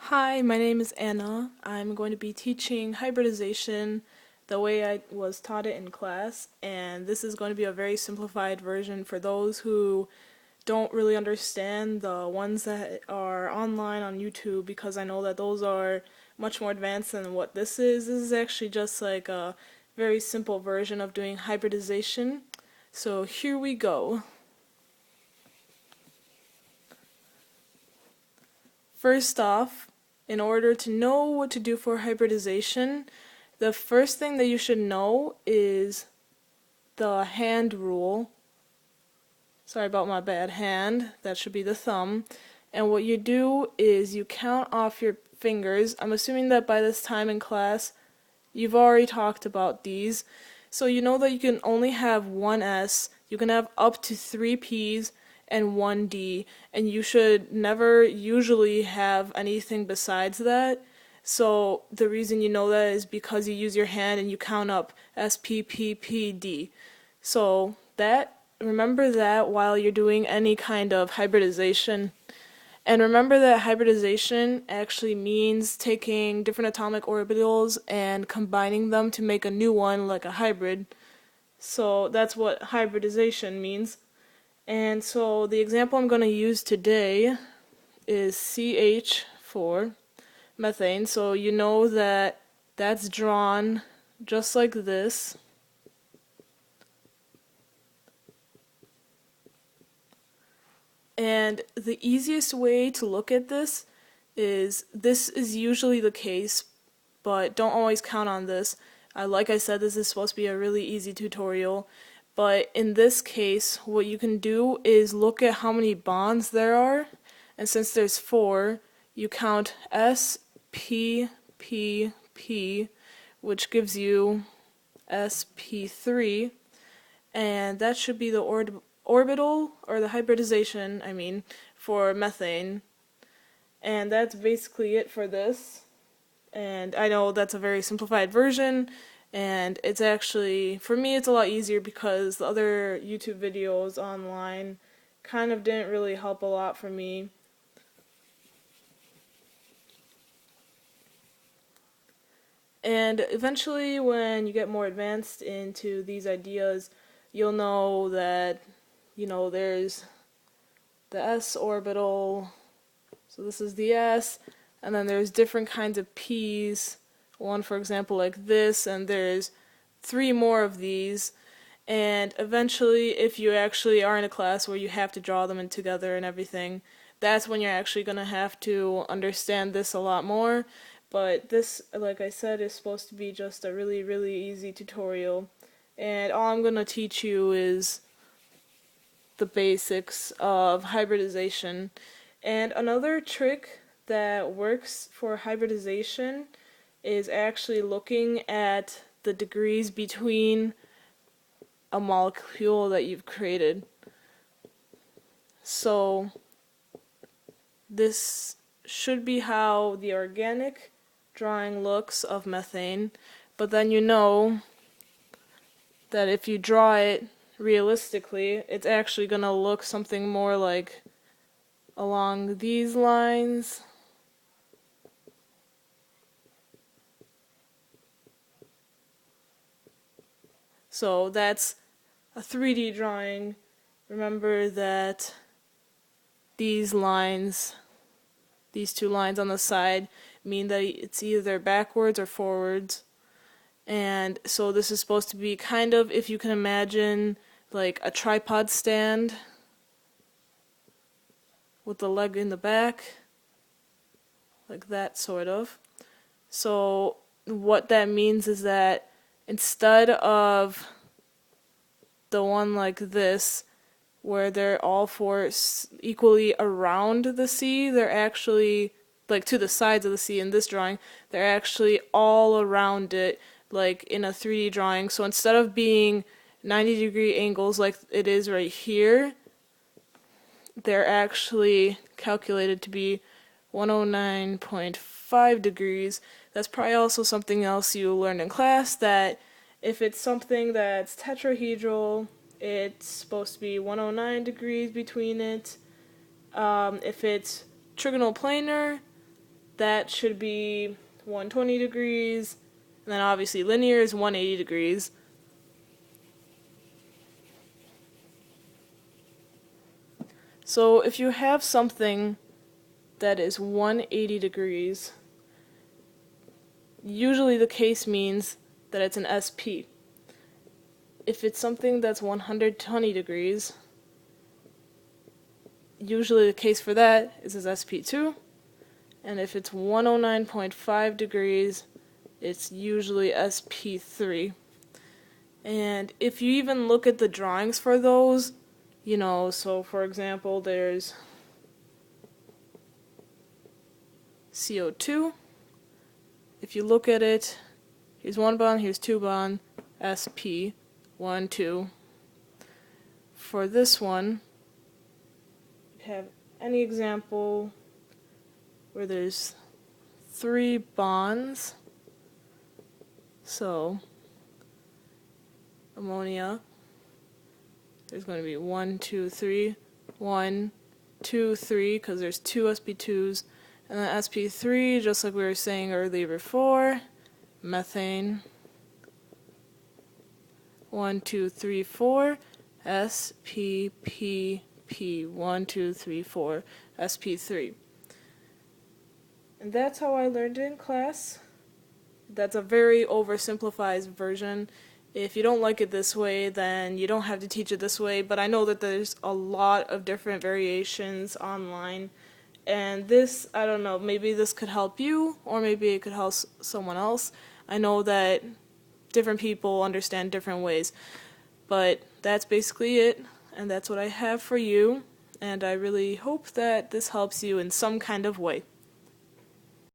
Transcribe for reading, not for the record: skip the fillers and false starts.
Hi, my name is Anna. I'm going to be teaching hybridization the way I was taught it in class, and this is going to be a very simplified version for those who don't really understand the ones that are online on YouTube, because I know that those are much more advanced than what this is. This is actually just like a very simple version of doing hybridization. So here we go. First off, in order to know what to do for hybridization, the first thing that you should know is the hand rule. Sorry about my bad hand, that should be the thumb. And what you do is you count off your fingers. I'm assuming that by this time in class you've already talked about these. So you know that you can only have one S, you can have up to 3 P's, and 1 D, and you should never usually have anything besides that. So the reason you know that is because you use your hand and you count up S, P, P, P, D. So remember that while you're doing any kind of hybridization. And remember that hybridization actually means taking different atomic orbitals and combining them to make a new one, like a hybrid. So that's what hybridization means. And so the example I'm going to use today is CH4 methane. So you know that that's drawn just like this. And the easiest way to look at this is usually the case, but don't always count on this. Like I said, this is supposed to be a really easy tutorial. But in this case, what you can do is look at how many bonds there are, and since there's 4, you count S, P, P, P, which gives you sp3, and that should be the orbital, or the hybridization, for methane. And that's basically it for this. And I know that's a very simplified version, and it's actually, for me, it's a lot easier because the other YouTube videos online kind of didn't really help a lot for me. And eventually, when you get more advanced into these ideas, you'll know that, there's the s orbital, so this is the s, and then there's different kinds of p's, one for example like this, and there's 3 more of these. And eventually, if you actually are in a class where you have to draw them in together and everything, that's when you're actually going to have to understand this a lot more. But this, like I said, is supposed to be just a really, really easy tutorial. And all I'm going to teach you is the basics of hybridization. And another trick that works for hybridization is actually looking at the degrees between a molecule that you've created. So this should be how the organic drawing looks of methane, but then you know that if you draw it realistically, it's actually going to look something more like along these lines. So that's a 3D drawing. Remember that these lines, these 2 lines on the side, mean that it's either backwards or forwards. And so this is supposed to be kind of, if you can imagine, like a tripod stand with the leg in the back, like that sort of. So what that means is that instead of the one like this, where they're all 4 equally around the C, they're actually, like to the sides of the C in this drawing, they're actually all around it, like in a 3D drawing. So instead of being 90-degree angles like it is right here, they're actually calculated to be 109.5 degrees. That's probably also something else you learned in class, that if it's something that's tetrahedral, it's supposed to be 109 degrees between it. If it's trigonal planar, that should be 120 degrees, and then obviously linear is 180 degrees. So if you have something that is 180 degrees, usually the case means that it's an SP. If it's something that's 120 degrees, usually the case for that is SP2. And if it's 109.5 degrees, it's usually SP3. And if you even look at the drawings for those, so for example, there's CO2. If you look at it, here's 1 bond, here's 2 bond, SP, 1, 2. For this one, you have any example where there's 3 bonds. So, ammonia, there's going to be 1, 2, 3, 1, 2, 3, because there's 2 sp2s, and then sp3, just like we were saying earlier before, methane, 1, 2, 3, 4, spp, 1, 2, 3, 4, sp3. And that's how I learned it in class. That's a very oversimplified version. If you don't like it this way, then you don't have to teach it this way, but I know that there's a lot of different variations online, and this, I don't know, maybe this could help you, or maybe it could help someone else. I know that different people understand different ways, but that's basically it, and that's what I have for you, and I really hope that this helps you in some kind of way.